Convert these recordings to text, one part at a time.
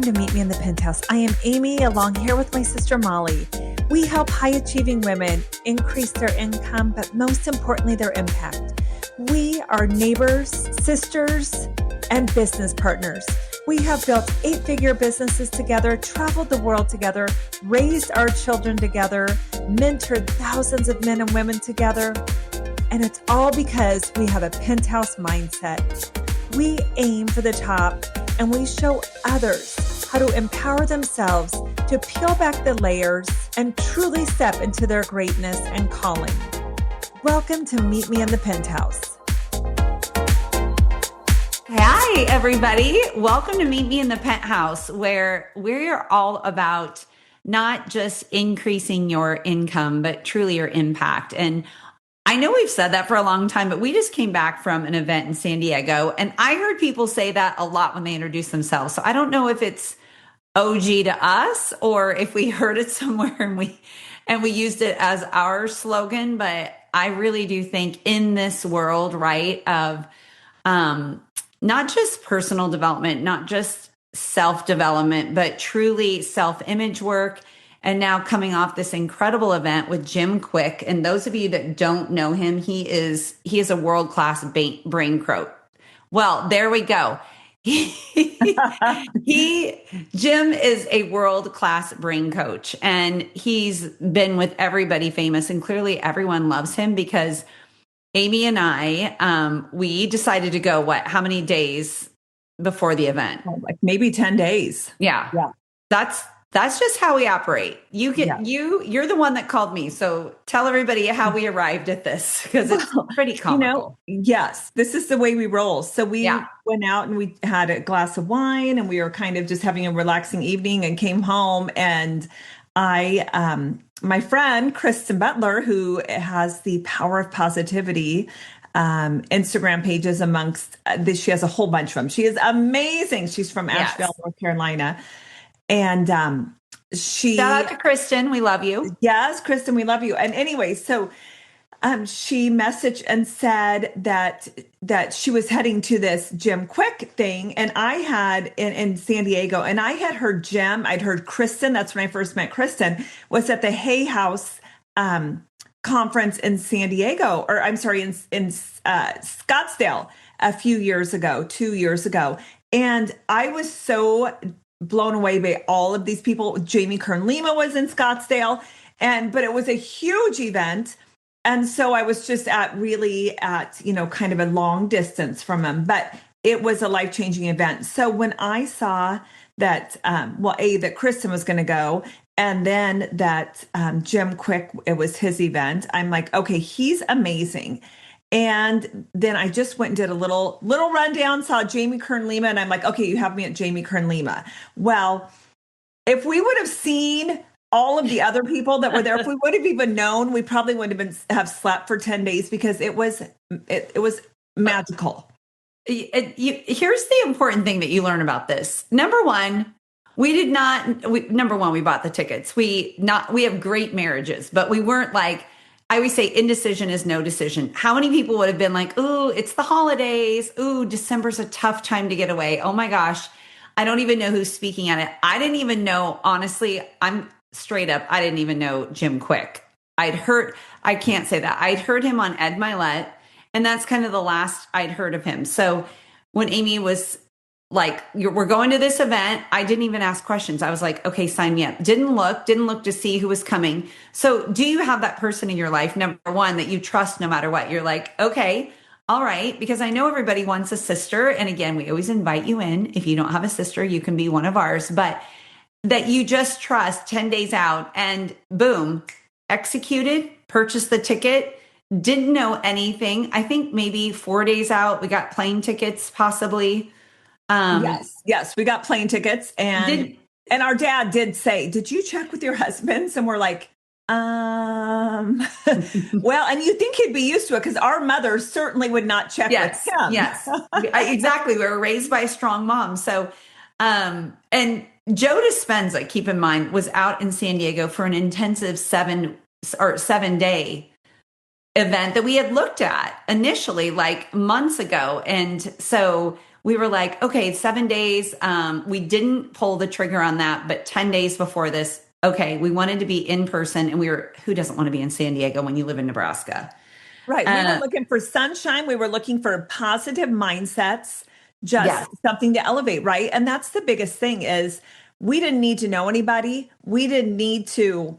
to Meet Me in the Penthouse. I am Amy, along here with my sister Molly. We help high-achieving women increase their income, but most importantly, their impact. We are neighbors, sisters, and business partners. We have built 8-figure businesses together, traveled the world together, raised our children together, mentored thousands of men and women together, and it's all because we have a penthouse mindset. We aim for the top, and we show others how to empower themselves to peel back the layers and truly step into their greatness and calling. Welcome to Meet Me in the Penthouse. Hi, everybody. Welcome to Meet Me in the Penthouse, where we're all about not just increasing your income, but truly your impact. And I know we've said that for a long time, but we just came back from an event in San Diego, and I heard people say that a lot when they introduce themselves. So I don't know if it's OG to us or if we heard it somewhere and we used it as our slogan. But I really do think in this world, right, of not just personal development, not just self-development, but truly self-image work. And now coming off this incredible event with Jim Kwik. And those of you that don't know him, he is a world-class brain coach. Well, there we go. Jim is a world-class brain coach, and he's been with everybody famous, and clearly everyone loves him because Amy and I, we decided to go, how many days before the event? Like maybe 10 days. Yeah. That's just how we operate. You're the one that called me. So tell everybody how we arrived at this, because it's pretty comical. Yes, this is the way we roll. So we went out and we had a glass of wine, and we were kind of just having a relaxing evening, and came home. And my friend, Kristen Butler, who has the Power of Positivity Instagram pages amongst this, she has a whole bunch of them. She is amazing. She's from Asheville, North Carolina. And shout out to Kristen. We love you. Yes, Kristen, we love you. And anyway, so she messaged and said that she was heading to this Jim Kwik thing. And I had in San Diego, and I had heard Jim, I'd heard Kristen. That's when I first met Kristen, was at the Hay House conference in San Diego, or I'm sorry, in Scottsdale a few years ago, 2 years ago. And I was so blown away by all of these people. Jamie Kern-Lima was in Scottsdale, but it was a huge event. And so I was just at kind of a long distance from him, but it was a life-changing event. So when I saw that, that Kristen was going to go, and then that Jim Kwik, it was his event, I'm like, okay, he's amazing. And then I just went and did a little rundown, saw Jamie Kern-Lima, and I'm like, okay, you have me at Jamie Kern-Lima. Well, if we would have seen all of the other people that were there, if we would have even known, we probably would have slept for 10 days because it was magical. Here's the important thing that you learn about this. Number one, we bought the tickets. We have great marriages, but we weren't like, I always say indecision is no decision. How many people would have been like, ooh, it's the holidays. Ooh, December's a tough time to get away. Oh my gosh. I don't even know who's speaking at it. I didn't even know, honestly, I'm straight up. I didn't even know Jim Kwik. I can't say that. I'd heard him on Ed Milet, and that's kind of the last I'd heard of him. So when Amy was like, we're going to this event, I didn't even ask questions. I was like, okay, sign me up. Didn't look to see who was coming. So do you have that person in your life, number one, that you trust no matter what? You're like, okay, all right, because I know everybody wants a sister. And again, we always invite you in. If you don't have a sister, you can be one of ours, but that you just trust 10 days out, and boom, executed, purchased the ticket, didn't know anything. I think maybe 4 days out, we got plane tickets possibly. Yes, we got plane tickets, and our dad did say, "Did you check with your husbands?" And we're like, well, and you think he'd be used to it because our mother certainly would not check with him. Yes, exactly. We were raised by a strong mom. So, and Joe Dispenza, keep in mind, was out in San Diego for an intensive 7-day event that we had looked at initially like months ago. And so we were like, okay, 7 days. We didn't pull the trigger on that, but 10 days before this, okay, we wanted to be in person, and who doesn't want to be in San Diego when you live in Nebraska? Right. We were Uh, looking for sunshine. We were looking for positive mindsets, just yes, something to elevate, right? And that's the biggest thing is we didn't need to know anybody. We didn't need to,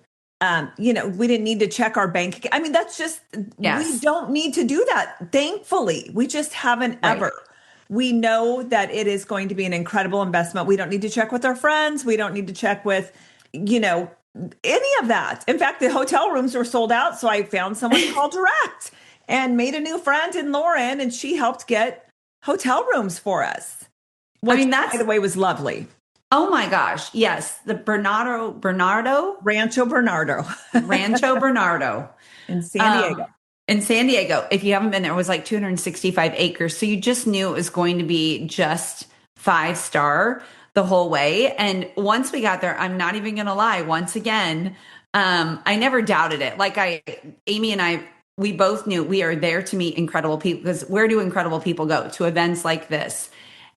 we didn't need to check our bank. I mean, that's just, we yes, don't need to do that. Thankfully, we just haven't right. ever. We know that it is going to be an incredible investment. We don't need to check with our friends. We don't need to check with, you know, any of that. In fact, the hotel rooms were sold out. So I found someone to call direct and made a new friend in Lauren, and she helped get hotel rooms for us, I which, mean, by the way, was lovely. oh my gosh. Yes. The Rancho Bernardo Rancho Bernardo. in San Diego. In San Diego, if you haven't been there, it was like 265 acres. So you just knew it was going to be just 5-star the whole way. And once we got there, I'm not even going to lie, once again, I never doubted it. Amy and I, we both knew we are there to meet incredible people, because where do incredible people go? To events like this.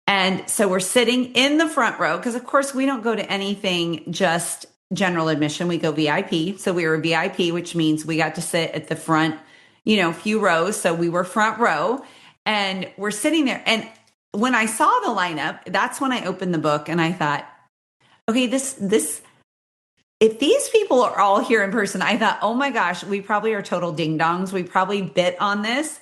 And so we're sitting in the front row, because of course we don't go to anything just general admission. We go VIP. So we were VIP, which means we got to sit at the front, few rows. So we were front row, and we're sitting there. And when I saw the lineup, that's when I opened the book and I thought, okay, if these people are all here in person, I thought, oh my gosh, we probably are total ding dongs. We probably bit on this.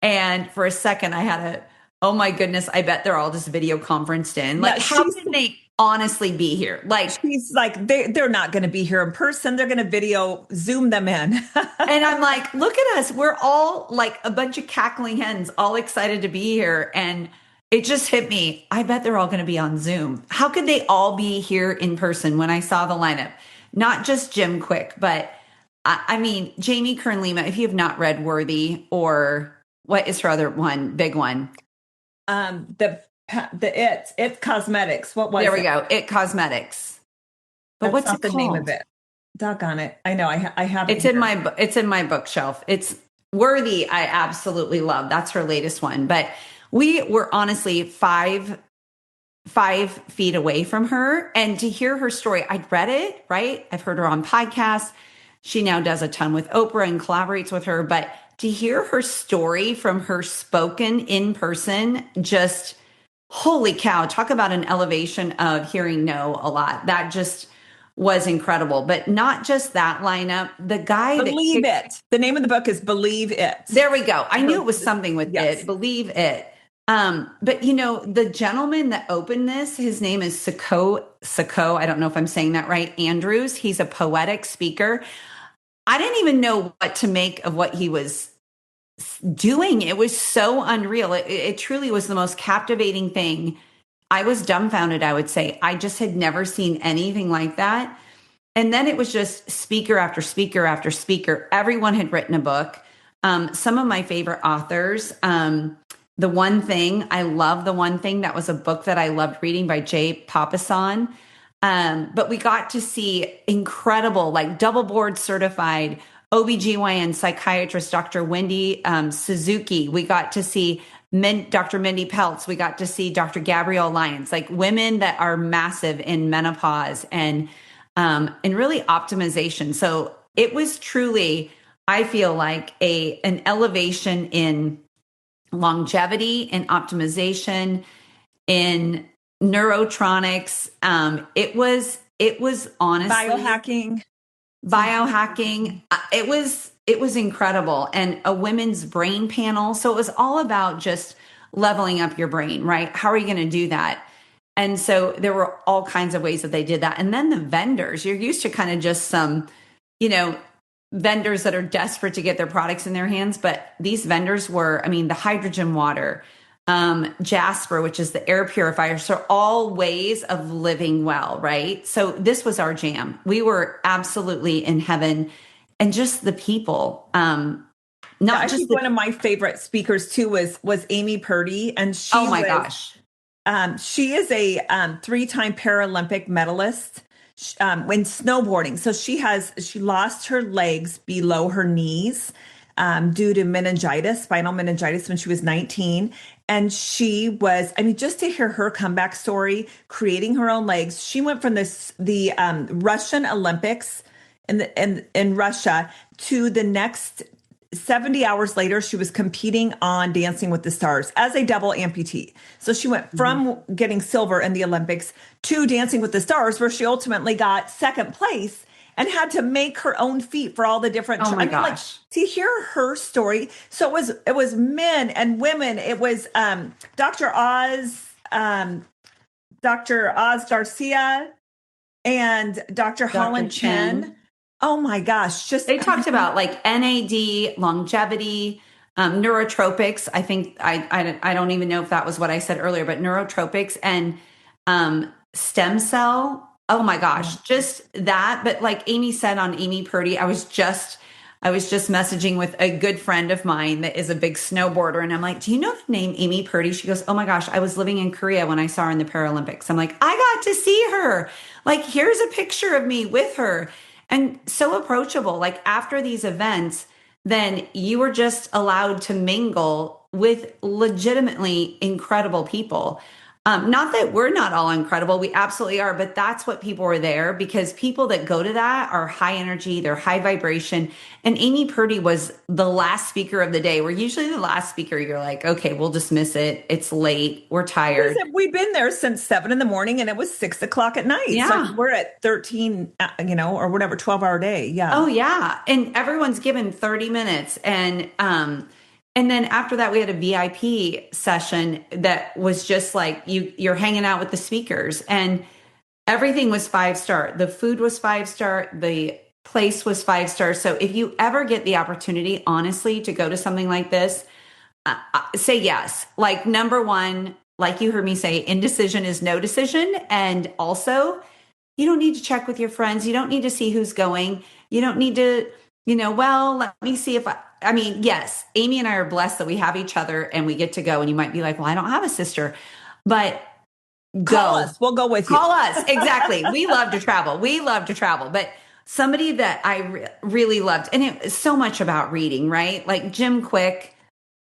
And for a second I had oh my goodness, I bet they're all just video conferenced in. Like, Yeah, how can they honestly be here? Like, she's like, they're not going to be here in person. They're going to video Zoom them in. and I'm like, look at us. We're all like a bunch of cackling hens, all excited to be here. And it just hit me. I bet they're all going to be on Zoom. How could they all be here in person when I saw the lineup? Not just Jim Kwik, but I mean, Jamie Kern-Lima, if you have not read Worthy, or what is her other one, big one? It's cosmetics. What was There we it? go. It Cosmetics. But That's what's not it the called? name of it. Doggone it. I know. I have it It's in here. it's in my bookshelf. It's Worthy. I absolutely love. That's her latest one. But we were honestly 5 feet away from her, and to hear her story, I'd read it, right? I've heard her on podcasts. She now does a ton with Oprah and collaborates with her, but to hear her story from her spoken in person, just holy cow, talk about an elevation of hearing no a lot. That just was incredible. But not just that lineup, the guy that Believe It. The name of the book is Believe It. there we go. I knew it was something with Yes. it. Believe it. But the gentleman that opened this, his name is Sako. I don't know if I'm saying that right. Andrews. He's a poetic speaker. I didn't even know what to make of what he was doing. It was so unreal. It truly was the most captivating thing. I was dumbfounded, I would say. I just had never seen anything like that. And then it was just speaker after speaker after speaker. Everyone had written a book. Some of my favorite authors, The One Thing, I love The One Thing. That was a book that I loved reading by Jay Papasan. But we got to see incredible, like double board certified OBGYN psychiatrist, Dr. Wendy Suzuki. We got to see Dr. Mindy Peltz. We got to see Dr. Gabrielle Lyons, like women that are massive in menopause and really optimization. So it was truly, I feel like an elevation in longevity and optimization, in neurotronics. It was honestly biohacking. It was incredible, and a women's brain panel. So it was all about just leveling up your brain, right? How are you going to do that? And so there were all kinds of ways that they did that. And then the vendors, you're used to kind of just some, vendors that are desperate to get their products in their hands. But these vendors were, the hydrogen water, Jasper, which is the air purifier. So all ways of living well, right? So this was our jam. We were absolutely in heaven, and just the people, I think one of my favorite speakers too was Amy Purdy, and oh my gosh. She is a 3-time Paralympic medalist in snowboarding. So she lost her legs below her knees due to spinal meningitis, when she was 19. And she was, I mean, just to hear her comeback story, creating her own legs. She went from the Russian Olympics in Russia to the next 70 hours later, she was competing on Dancing with the Stars as a double amputee. So she went from getting silver in the Olympics to Dancing with the Stars, where she ultimately got second place and had to make her own feet for all the different. Oh my I mean, like gosh. to hear her story. So it was men and women. It was Dr. Oz, Dr. Oz Garcia, and Dr. Dr. Holland Chen. Chen. Oh my gosh, just They talked about like NAD, longevity, neurotropics. I think I don't even know if that was what I said earlier, but neurotropics and stem cell. Oh my gosh, just that. But like Amy said on Amy Purdy, I was just messaging with a good friend of mine that is a big snowboarder, and I'm like, "Do you know the name Amy Purdy?" She goes, "Oh my gosh, I was living in Korea when I saw her in the Paralympics." I'm like, "I got to see her. Like, here's a picture of me with her." And so approachable. Like after these events, then you were just allowed to mingle with legitimately incredible people. Not that we're not all incredible, we absolutely are, but that's what people were there because people that go to that are high energy, they're high vibration. And Amy Purdy was the last speaker of the day. We're usually the last speaker. You're like, okay, we'll dismiss it. It's late. We're tired. we've been there since 7 in the morning and it was 6 o'clock at night. So I Yeah. mean, we're at 13, or whatever, 12-hour day. Yeah. Oh yeah. And everyone's given 30 minutes. And then after that we had a VIP session that was just like you're hanging out with the speakers and everything was 5 star. The food was 5 star, the place was 5 stars. So if you ever get the opportunity, honestly, to go to something like this, say yes. Like number one, like you heard me say, indecision is no decision. And also, you don't need to check with your friends. You don't need to see who's going. You don't need to, well, let me see if I mean, yes, Amy and I are blessed that we have each other and we get to go. And you might be like, well, I don't have a sister, but Call go. us. We'll go with you. Call us. Exactly. We love to travel. We love to travel. But somebody that I really loved, and it was so much about reading, right? Like Jim Kwik,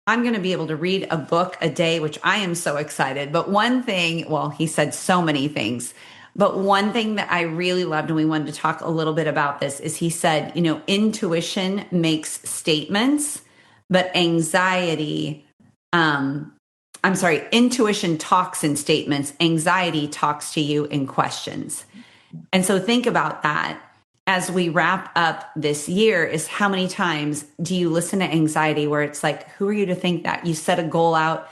I'm going to be able to read a book a day, which I am so excited. But one thing, well, he said so many things, but one thing that I really loved, and we wanted to talk a little bit about this, is he said, intuition makes statements, but intuition talks in statements, anxiety talks to you in questions. And so think about that as we wrap up this year is how many times do you listen to anxiety where it's like, who are you to think that? You set a goal out,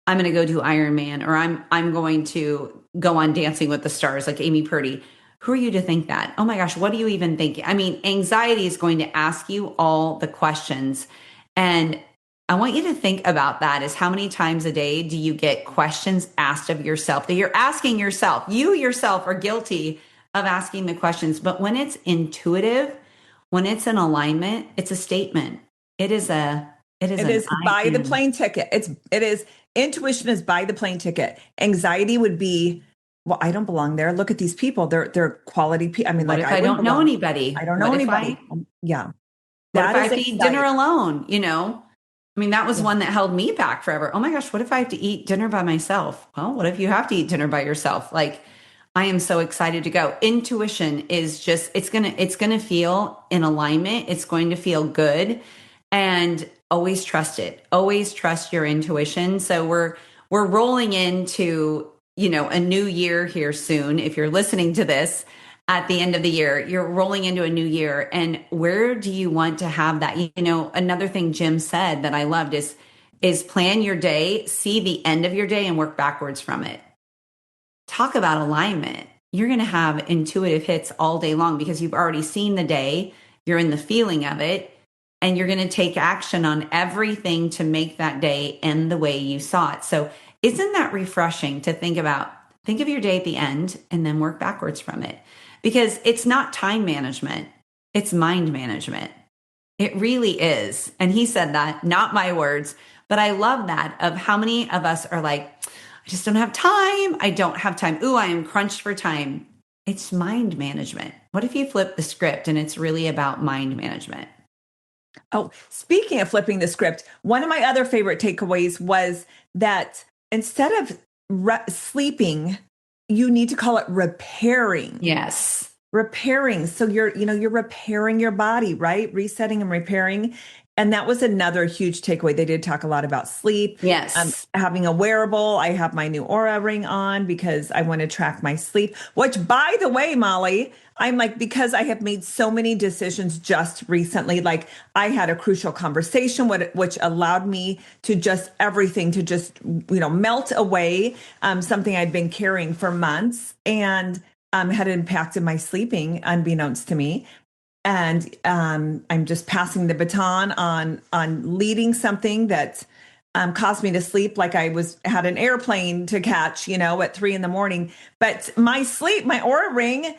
I'm going to go do Ironman, or I'm going to go on Dancing with the Stars like Amy Purdy. Who are you to think that? Oh my gosh, what do you even think? I mean, anxiety is going to ask you all the questions. And I want you to think about that is how many times a day do you get questions asked of yourself that you're asking yourself? You yourself are guilty of asking the questions. But when it's intuitive, when it's in alignment, it's a statement. It is It an is I buy the am. plane ticket. It is intuition is buy the plane ticket. Anxiety would be, well, I don't belong there. Look at these people. They're quality people. I mean, What like if I I wouldn't don't know belong. anybody? I don't know What if anybody. I Yeah. what if That I is have to eat dinner anxiety. alone? I mean, that was Yeah. one that held me back forever. Oh my gosh, what if I have to eat dinner by myself? Well, what if you have to eat dinner by yourself? Like, I am so excited to go. Intuition is just it's gonna feel in alignment. It's going to feel good. And always trust it. Always trust your intuition. So we're rolling into, a new year here soon. If you're listening to this at the end of the year, you're rolling into a new year. And where do you want to have that? Another thing Jim said that I loved is plan your day, see the end of your day and work backwards from it. Talk about alignment. You're going to have intuitive hits all day long because you've already seen the day, you're in the feeling of it, and you're going to take action on everything to make that day end the way you saw it. So, isn't that refreshing to think of your day at the end and then work backwards from it? Because it's not time management, it's mind management. It really is. And he said that, not my words, but I love that of how many of us are like, I just don't have time. I don't have time. Ooh, I am crunched for time. It's mind management. What if you flip the script and it's really about mind management? Oh, speaking of flipping the script, one of my other favorite takeaways was that instead of sleeping, you need to call it repairing. Yes. Repairing. So you're repairing your body, right? Resetting and repairing. And that was another huge takeaway. They did talk a lot about sleep, Yes. having a wearable. I have my new Aura ring on because I want to track my sleep, which by the way, Molly, I'm like, because I have made so many decisions just recently, like I had a crucial conversation, which allowed me to just everything to just, melt away, something I'd been carrying for months. And had impacted my sleeping unbeknownst to me. And I'm just passing the baton on leading something that caused me to sleep like I had an airplane to catch, at 3 a.m. But my sleep, my Aura ring,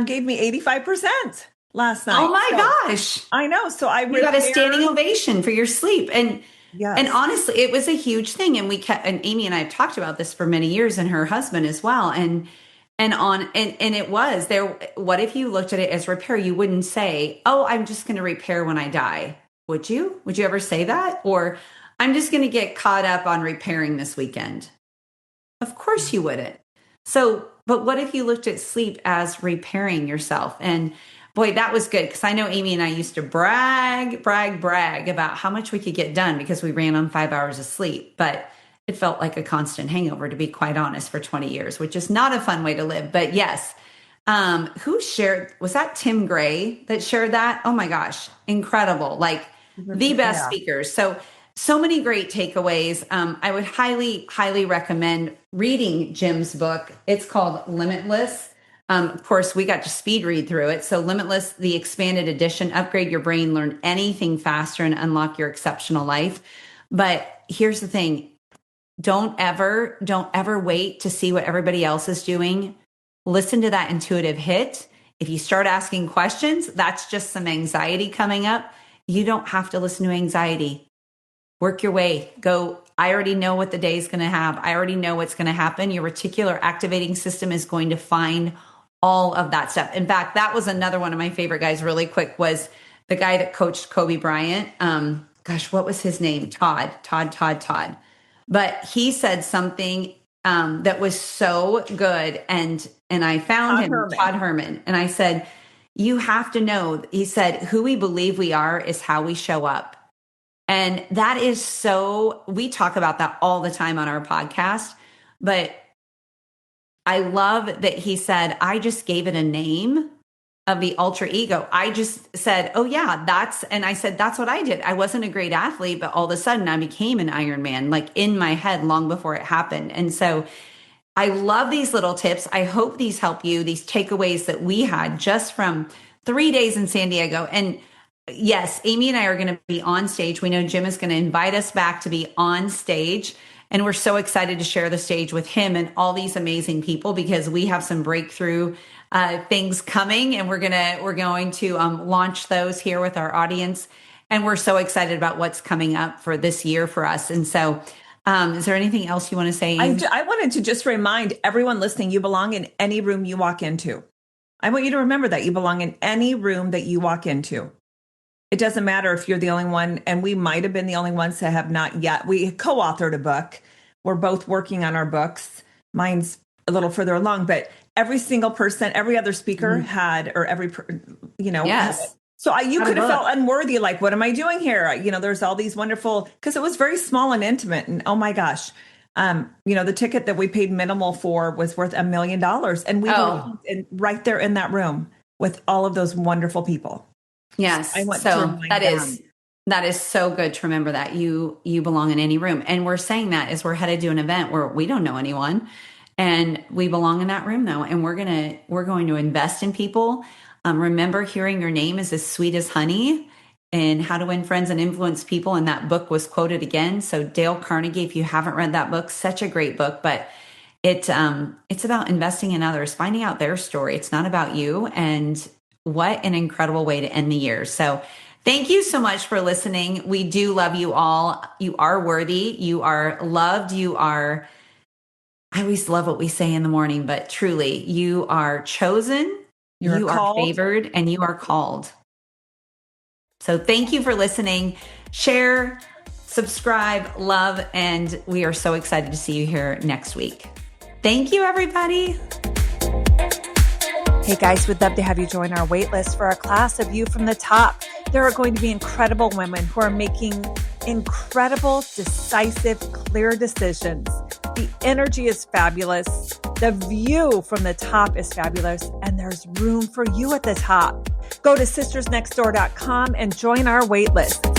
gave me 85% last Oh night. my So gosh. I know. So I You got a standing repaired. ovation for your sleep. And Yes. honestly, it was a huge thing. And and Amy and I have talked about this for many years, and her husband as well. And it was there. What if you looked at it as repair? You wouldn't say, "Oh, I'm just going to repair when I die." Would you? Would you ever say that? Or I'm just going to get caught up on repairing this weekend? Of course you wouldn't. So, but what if you looked at sleep as repairing yourself? And boy, that was good because I know Amy and I used to brag about how much we could get done because we ran on 5 hours of sleep. But it felt like a constant hangover, to be quite honest, for 20 years, which is not a fun way to live. But yes, who shared, was that Tim Gray that shared that? Oh my gosh, incredible. Like the best Yeah. speakers. So many great takeaways. I would highly recommend reading Jim's book. It's called Limitless. Of course, we got to speed read through it. So Limitless, the expanded edition, upgrade your brain, learn anything faster and unlock your exceptional life. But here's the thing. Don't ever wait to see what everybody else is doing. Listen to that intuitive hit. If you start asking questions, that's just some anxiety coming up. You don't have to listen to anxiety. Work your way. Go. I already know what the day is going to have. I already know what's going to happen. Your reticular activating system is going to find all of that stuff. In fact, that was another one of my favorite guys, really quick, was the guy that coached Kobe Bryant. Gosh, what was his name? Todd. But he said something that was so good. And I found Todd him, Herman. Todd Herman. And I said, you have to know, he said, who we believe we are is how we show up. And that is so, we talk about that all the time on our podcast. But I love that he said, I just gave it a name of the alter ego. I just said, oh, yeah, and I said, that's what I did. I wasn't a great athlete, but all of a sudden I became an Ironman, like in my head long before it happened. And so I love these little tips. I hope these help you, these takeaways that we had just from 3 days in San Diego. And yes, Amy and I are going to be on stage. We know Jim is going to invite us back to be on stage. And we're so excited to share the stage with him and all these amazing people because we have some breakthrough things coming, and we're going to launch those here with our audience. And we're so excited about what's coming up for this year for us. And so, is there anything else you want to say, Amy? I wanted to just remind everyone listening, you belong in any room you walk into. I want you to remember that you belong in any room that you walk into. It doesn't matter if you're the only one, and we might have been the only ones that have not yet. We co-authored a book. We're both working on our books. Mine's a little further along, but every single person, every other speaker had, or Yes. so you Had a could have book. felt unworthy, like, what am I doing here? There's all these wonderful, because it was very small and intimate. And oh my gosh, the ticket that we paid minimal for was worth $1 million. And we were right there in that room with all of those wonderful people. I Yes. want to So remind them. that is so good to remember that you belong in any room. And we're saying that as we're headed to an event where we don't know anyone and we belong in that room though. And we're going to invest in people. Remember, hearing your name is as sweet as honey, and How to Win Friends and Influence People. And that book was quoted again. So Dale Carnegie, if you haven't read that book, such a great book, but it's about investing in others, finding out their story. It's not about you. And what an incredible way to end the year. So thank you so much for listening. We do love you all. You are worthy. You are loved. I always love what we say in the morning, but truly, you are chosen, You're you are called. favored, and you are called. So thank you for listening. Share, subscribe, love, and we are so excited to see you here next week. Thank you, everybody. Hey guys, we'd love to have you join our waitlist for our class of You from the Top. There are going to be incredible women who are making incredible, decisive, clear decisions. The energy is fabulous. The view from the top is fabulous. And there's room for you at the top. Go to sistersnextdoor.com and join our waitlist.